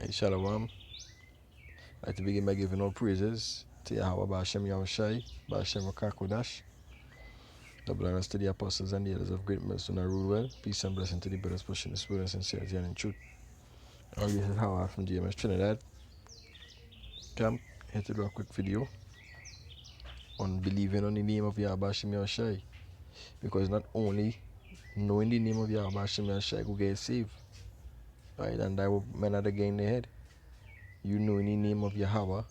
Hey, Shalom. I'd like to begin by giving all praises to YAHAWAH WA YAHAWASHI, double honors to the apostles and the elders of great mercy and rule well. Peace and blessing to the brothers pushing the spirit and sincerity and in truth. This is Howard from GMS Trinidad. Camp, here to do a quick video on believing on the name of YAHAWAH, because not only knowing the name of YAHAWAH will get saved, right? And that will men are again in the head. You knowing the name of YAHAWAH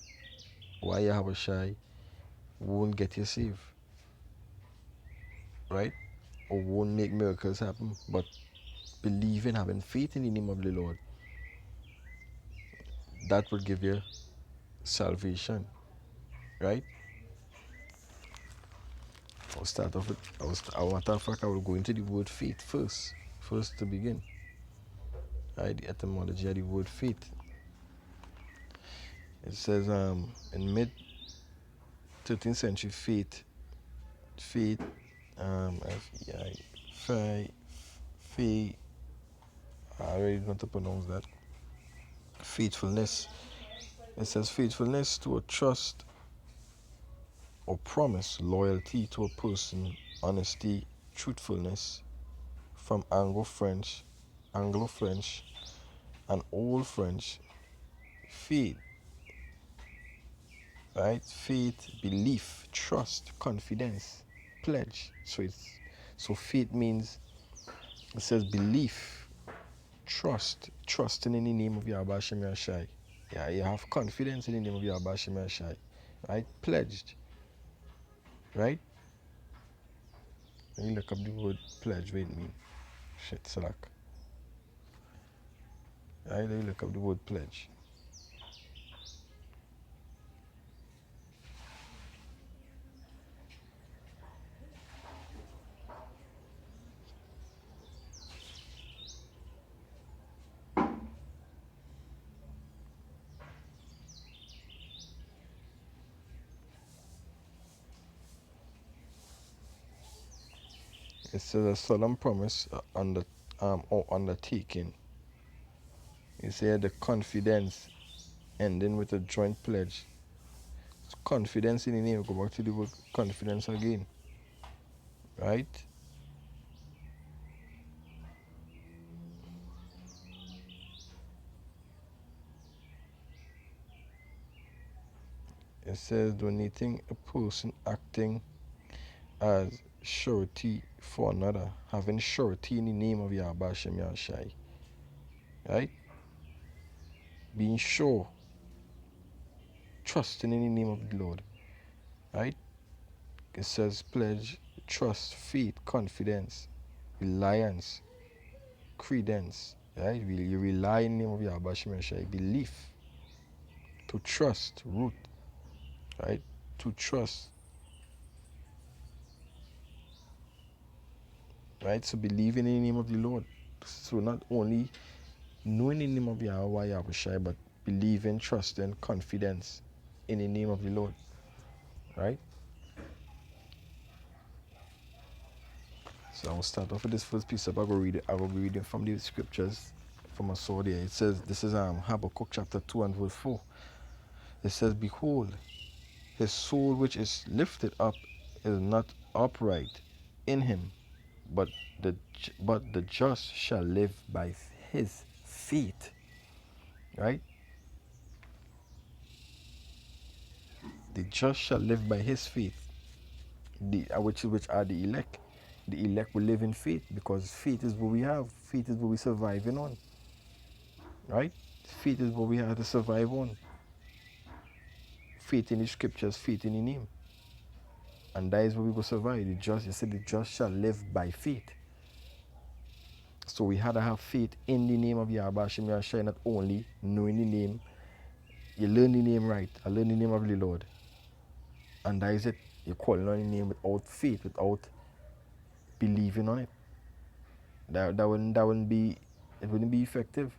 wa YAHAWASHI won't get you saved, right? Or won't make miracles happen, but believing, having faith in the name of the Lord, that will give you salvation, right? I'll start off with, matter of fact, I will go into the word faith first to begin, right? The etymology of the word faith. It says in mid 13th century, faith, faith, I already don't know how to pronounce that. Faithfulness. It says faithfulness to a trust or promise, loyalty to a person, honesty, truthfulness, from Anglo-French, and Old French, faith, right? Faith, belief, trust, confidence, pledge. So faith means, it says belief, trusting in the name of YAHAWAH. Yeah, you have confidence in the name of YAHAWAH, right? Pledged, right? Let me look up the word pledge. Wait a minute. Shit, slack. Right, let me look up the word pledge. It says a solemn promise or undertaking. You say the confidence ending with a joint pledge. Confidence in the name. Go back to the word confidence again, right? It says donating a person acting as surety for another, having surety in the name of YAHAWAH, right? Being sure, trusting in the name of the Lord, right? It says pledge, trust, faith, confidence, reliance, credence, right? You rely in the name of YAHAWAH, belief, to trust, root, right? To trust, right? So believing in the name of the Lord. So not only knowing the name of YAHAWAH, but believing, trusting, confidence in the name of the Lord, right? So I will start off with this first piece up. I will be reading from the scriptures from a sword here. It says, this is Habakkuk chapter 2 and verse 4. It says, behold, his soul which is lifted up is not upright in him, but the just shall live by his faith. Right? The just shall live by his faith. Which are the elect. The elect will live in faith, because faith is what we have. Faith is what we're surviving on. Right? Faith is what we have to survive on. Faith in the scriptures, faith in the name. And that is what we will survive. You said the just shall live by faith. So we had to have faith in the name of YAHAWAH, not only knowing the name. You learn the name right. I learn the name of the Lord. And that is it. You're calling on the name without faith, without believing on it. That wouldn't be effective.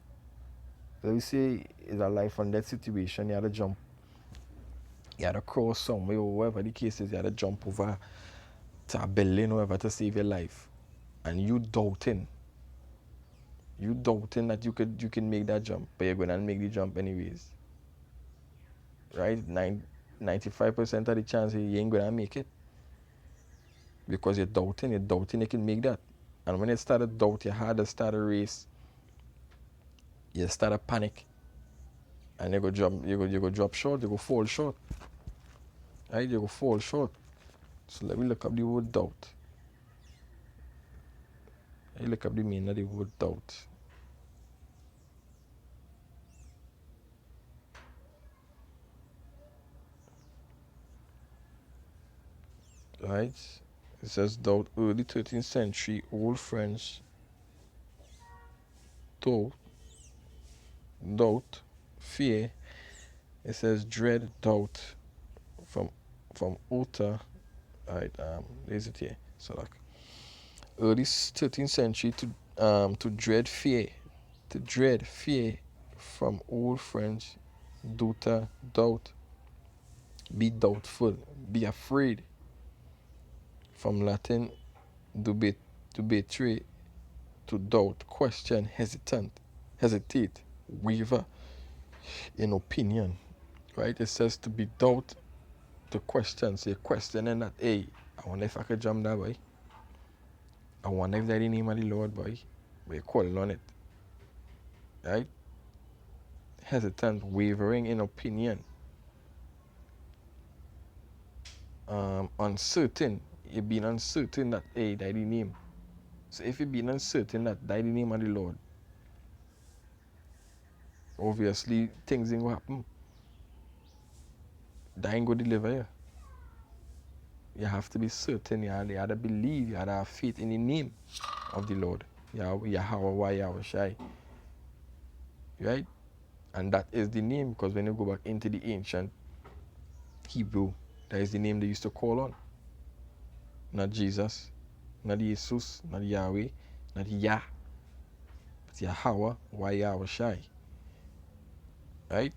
So we say it's a life and death situation. You had to jump. You had to cross somewhere, or whatever the case is. You had to jump over to a building or whatever to save your life. And you doubting. You doubting that you can make that jump, but you're gonna make the jump anyways. Right? 95% of the chance you ain't gonna make it. Because you're doubting you can make that. And when you start to doubt, your heart start to race, you start to panic. And you go drop short, you go fall short. Right? You go fall short. So let me look up the word doubt. I look up the meaning of the word doubt. Right? It says doubt, early 13th century, old French, doubt, fear. It says dread, doubt, from author. Right, there's it here. So like early 13th century to dread fear. To dread fear from old French, doubt, be doubtful, be afraid. From Latin, to betray, to doubt, question, hesitate, waver in opinion. Right? It says to be doubt, to question. So you're questioning that, hey, I wonder if I could jump that way. I wonder if that's the name of the Lord, boy. But you're calling on it. Right? Hesitant, wavering in opinion. Uncertain. You're being uncertain that, hey, that's the name. So if you're being uncertain that that's the name of the Lord, obviously things ain't gonna happen. That ain't gonna deliver you. You have to be certain, you have to believe, you have to have faith in the name of the Lord. YAHAWAH WA YAHAWASHI. Right? And that is the name, because when you go back into the ancient Hebrew, that is the name they used to call on. Not Jesus, not Jesus, not Yahweh, not Yah, but YAHAWAH WA YAHAWASHI. Right?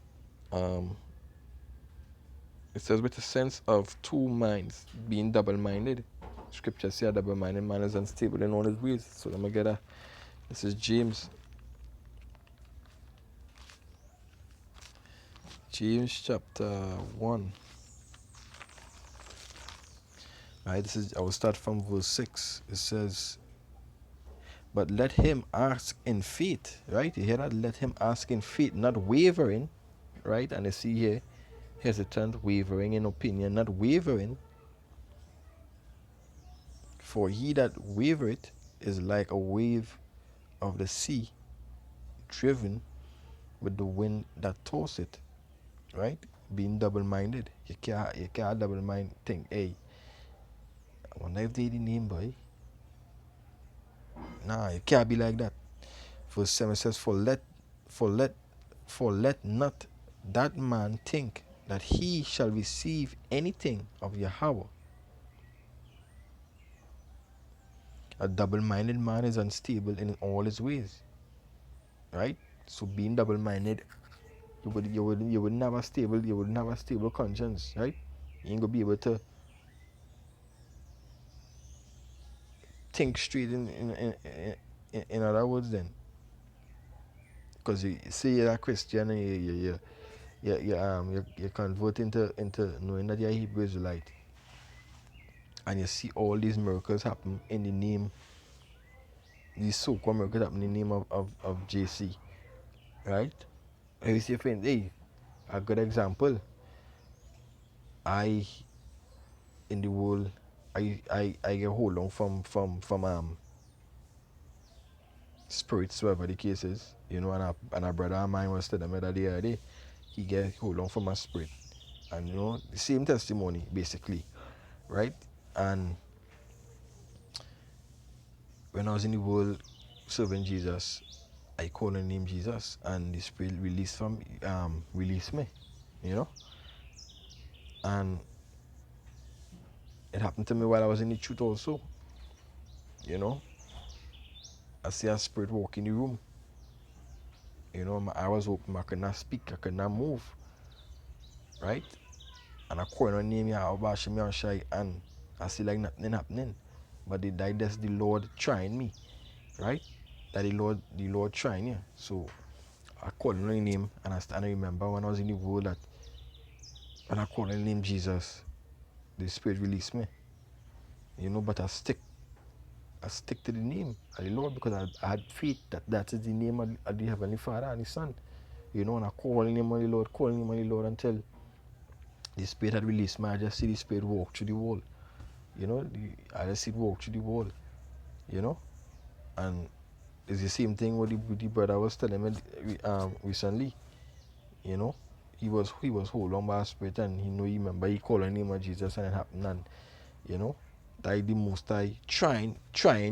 It says with a sense of two minds, being double-minded. Scripture says a double-minded man is unstable in all his ways. So let me get a. This is James. James chapter 1. Right, I will start from verse 6. It says, but let him ask in faith. Right? You hear that? Let him ask in faith, not wavering. Right? And you see here, hesitant, wavering in opinion, not wavering. For he that wavereth is like a wave of the sea, driven with the wind that tossed it. Right? Being double-minded. You can't double-mind think, hey, I wonder if they the name, boy. Nah, you can't be like that. Verse 7 says, for let not that man think that he shall receive anything of Yahweh. A double-minded man is unstable in all his ways. Right? So being double-minded, you wouldn't have a stable conscience, right? You ain't gonna be able to think straight in other words then. Because you say you're a Christian and you convert into knowing that you're a Hebrew Israelite, and you see all these miracles happen in the name, these so-called miracles happen in the name of JC, right? And you see, friend, hey, a good example. I in the world, I get hold on from spirits, whatever the case is, and a brother of mine was telling me that the other day, he get hold on from a spirit, and the same testimony basically, right? And when I was in the world serving Jesus, I called on the name Jesus, and the spirit released me, and it happened to me while I was in the truth also. I see a spirit walk in the room. My eye was open, I could not speak, I could not move, right? And I call on the name YAHAWAH, and I see like nothing happening. But that's the Lord trying me, right? that the Lord trying you. So I call on the name, and I remember when I was in the world that when I call on the name Jesus, the Spirit released me. But I stick to the name of the Lord because I had faith that that is the name of the Heavenly Father and the Son. And I call on the name of the Lord, until the Spirit had released me. I just see the Spirit walk through the wall. I just see it walk through the wall. And it's the same thing what the brother was telling me recently. He was hold on by a spirit, and he remember he called on the name of Jesus and it happened. And that the most I trying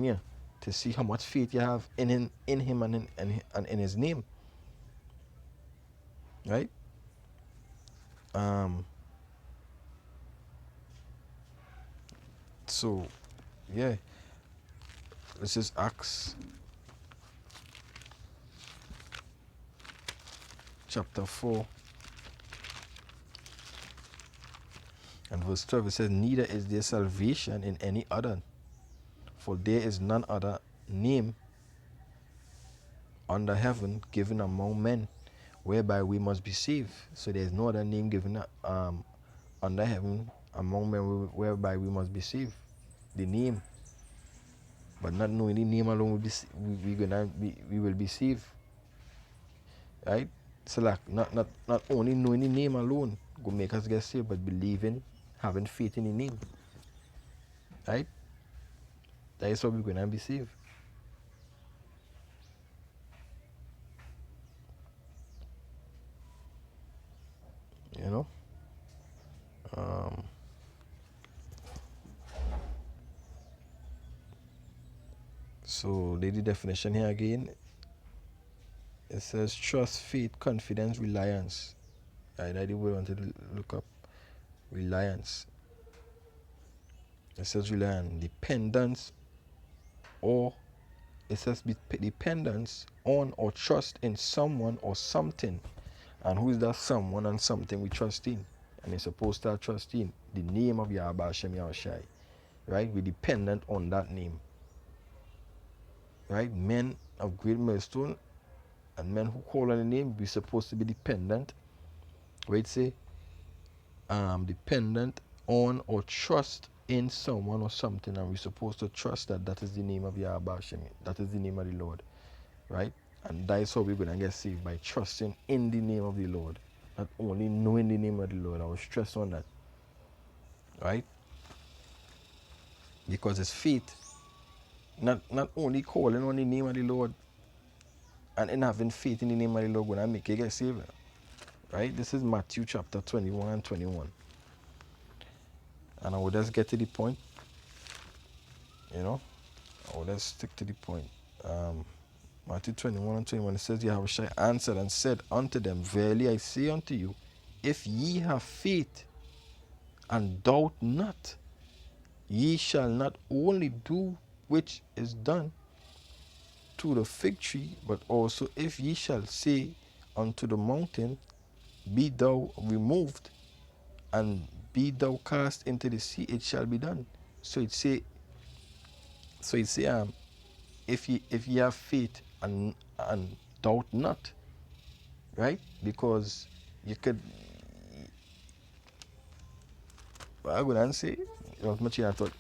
you to see how much faith you have in him and in his name. Right? So yeah, this is Acts chapter 4 and verse 12. It says, neither is there salvation in any other, for there is none other name under heaven given among men whereby we must be saved. So there's no other name given under heaven among men whereby we must be saved. The name, but not knowing the name alone we will be saved. Right? So like not only knowing the name alone will make us get saved, but believing, having faith in the name. Right? That is how we're gonna be saved. So the definition here again. It says trust, faith, confidence, reliance. Right? I didn't want to look up reliance. It says reliance, dependence, or it says dependence on or trust in someone or something. And who is that someone and something we trust in? And it's supposed to trust in the name of YAHAWAH. Right? We're dependent on that name. Right? Men of great milestone and men who call on the name, we're supposed to be dependent. Right? Say, dependent on or trust in someone or something, and we're supposed to trust that that is the name of YAHAWAH. That is the name of the Lord. Right? And that is how we're going to get saved, by trusting in the name of the Lord. Not only knowing the name of the Lord. I will stress on that. Right? Because it's faith. Not only calling on the name of the Lord and in having faith in the name of the Lord when I make you get saved. Right? This is Matthew chapter 21 and 21. And I will just get to the point. I will just stick to the point. Matthew 21 and 21, it says, Yahushua answered and said unto them, verily I say unto you, if ye have faith and doubt not, ye shall not only do which is done to the fig tree, but also if ye shall say unto the mountain, be thou removed, and be thou cast into the sea, it shall be done. So it say if ye have faith and doubt not, right? Because you could, I go and say, much I thought,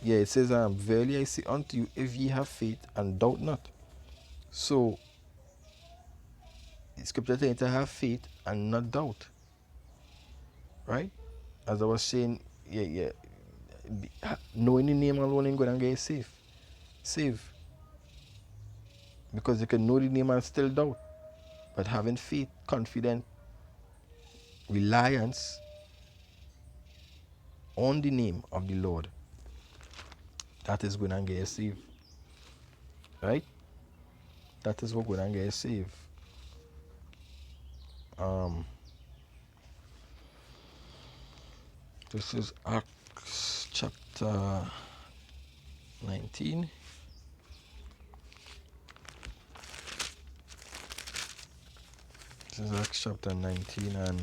yeah, it says, verily I say unto you, if ye have faith and doubt not. So the scripture tells you to have faith and not doubt, right? As I was saying, knowing the name alone ain't gonna get you saved. Because you can know the name and still doubt. But having faith, confidence, reliance on the name of the Lord, that is going to get you saved. Right? That is what going to get you saved. This is Acts chapter 19. This is Acts chapter 19 and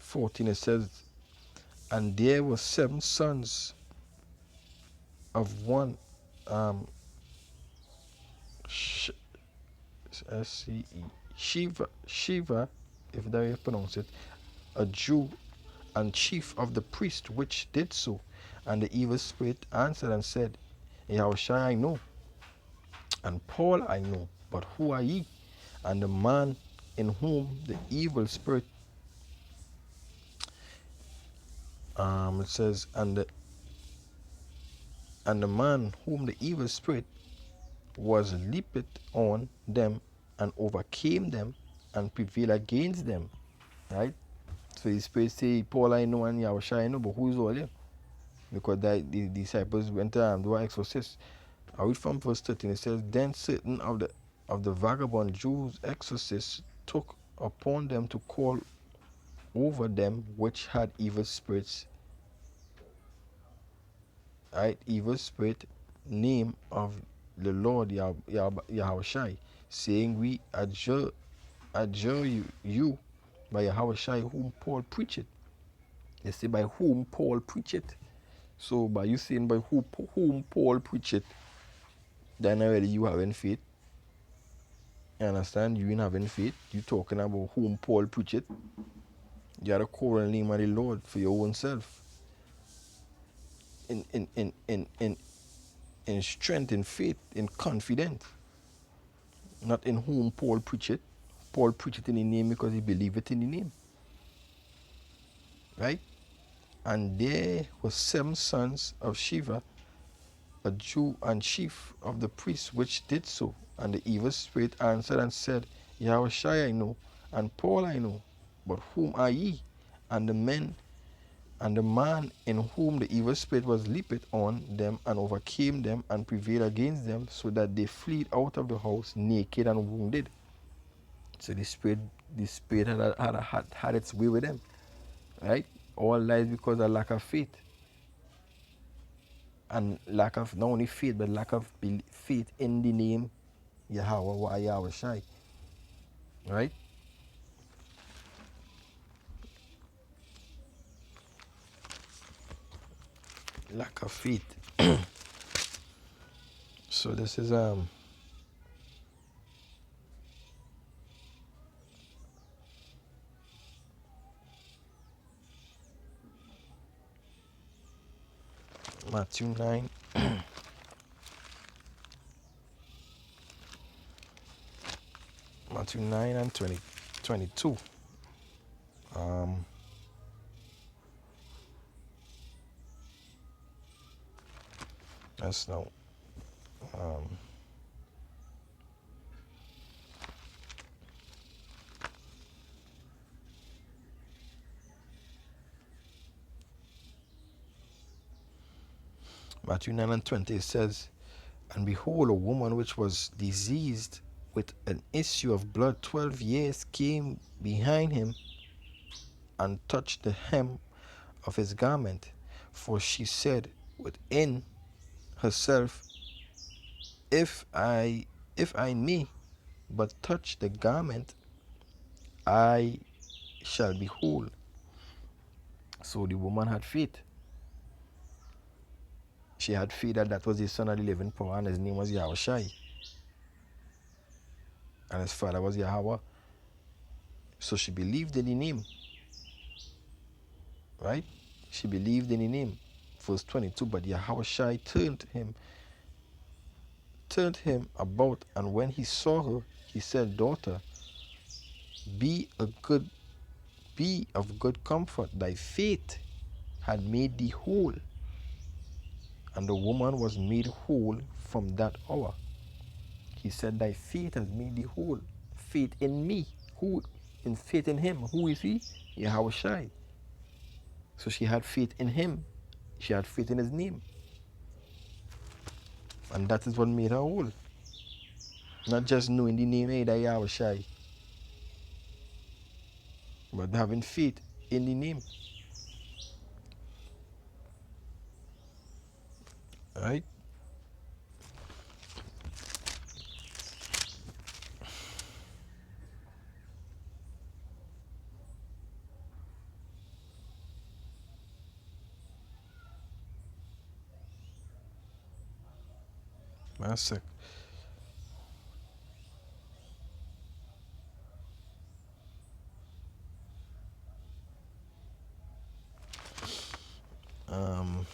14 it says, and there were 7 sons of one Sh- S-C-E, Shiva, if that way you pronounce it, a Jew and chief of the priest, which did so. And the evil spirit answered and said, Yahushua I know, and Paul I know, but who are ye? And the man in whom the evil spirit, it says, and the man whom the evil spirit was leaped on them and overcame them and prevailed against them. Right? So the spirit say, Paul I know and Yahushua I know, but who is all them? Because the disciples went and do exorcists. I read from verse 13. It says, then certain of the vagabond Jews exorcists took upon them to call over them which had evil spirits, right? Evil spirit, name of the Lord Yahushai, saying, we adjure you by Yahushai whom Paul preached. They say by whom Paul preached. So by you saying by whom Paul preached, then already you having faith. You understand? You ain't having faith. You talking about whom Paul preached. You are the core name of the Lord for your own self. In strength, in faith, in confidence. Not in whom Paul preached. Paul preached in the name because he believed it in the name. Right? And there were 7 sons of Shiva, a Jew and chief of the priests, which did so. And the evil spirit answered and said, Yahushua I know, and Paul I know, but whom are ye? And the man in whom the evil spirit was leaped on them and overcame them and prevailed against them, so that they fled out of the house naked and wounded. So the spirit had its way with them, right? All lies because of lack of faith, and lack of not only faith but lack of faith in the name YAHAWAH WA YAHAWASHI, right? Lack of faith. So this is Matthew 9. Matthew 9 and 22. That's now Matthew 9 and 20. It says, and behold, a woman which was diseased with an issue of blood 12 years came behind him and touched the hem of his garment. For she said within herself, if I may but touch the garment, I shall be whole. So the woman had faith. She had faith that that was the son of the living power, and his name was Yahushai, and his father was Yahawah. So she believed in the name, right? She believed in the name. Verse 22, but Yahushai turned him about, and when he saw her, he said, daughter, be of good comfort. Thy faith had made thee whole. And the woman was made whole from that hour. He said, thy faith has made thee whole. Faith in me. Who? In faith in him. Who is he? Yahushai. So she had faith in him. She had faith in his name. And that is what made her whole. Not just knowing the name, hey, that Yahushai, but having faith in the name. Right? My sec. Um,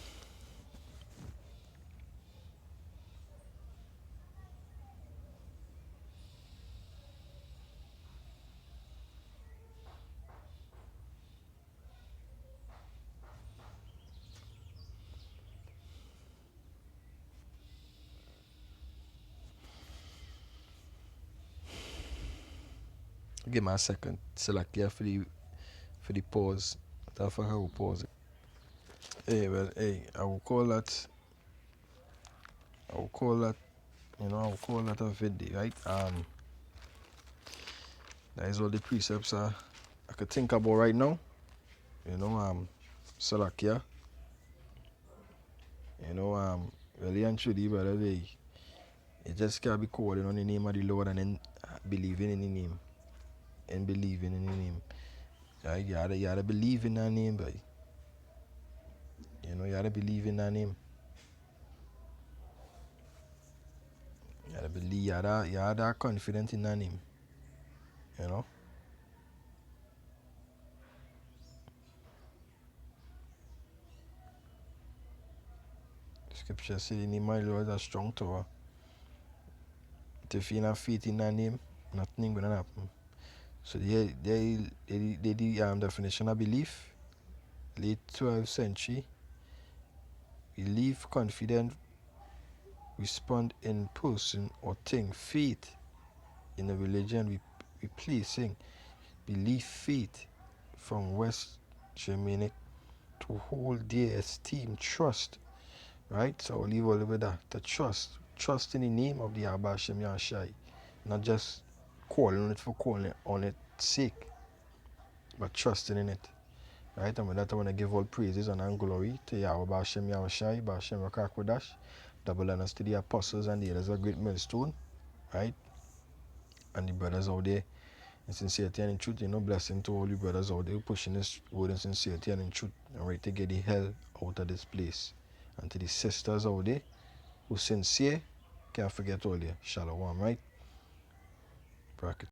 give me a second. Select here for the pause. That's for how we pause it. Hey, well, hey, I will call that, I will call that a video, right? That is all the precepts I could think about right now. Select here. Really and truly, brother, it just can't be calling on the name of the Lord and then believing in the name. And believing in the name. Right? You gotta believe in that name, but you gotta believe in that name. You gotta believe, you gotta confident in that name. You know? Scripture says the name of the Lord is a strong tower. If you have faith in that name, nothing gonna happen. So the definition of belief, late 12th century, belief, confident, respond in person or thing, faith in a religion replacing belief, faith from West Germanic to hold dear, esteem, trust, right? So I'll leave all with that. The trust in the name of the Abashim Yahshai, not just calling on it for calling on its sake, but trusting in it. Right, and with that I want to give all praises and glory to Yahweh Bashem Yahushai, Bashem Rakakwadash, double honors to the apostles and the elders of Great Millstone, right? And the brothers out there in sincerity and in truth, blessing to all you brothers out there pushing this word in sincerity and in truth and ready to get the hell out of this place. And to the sisters out there who sincere, can't forget all there. Shalom, right? Bracket.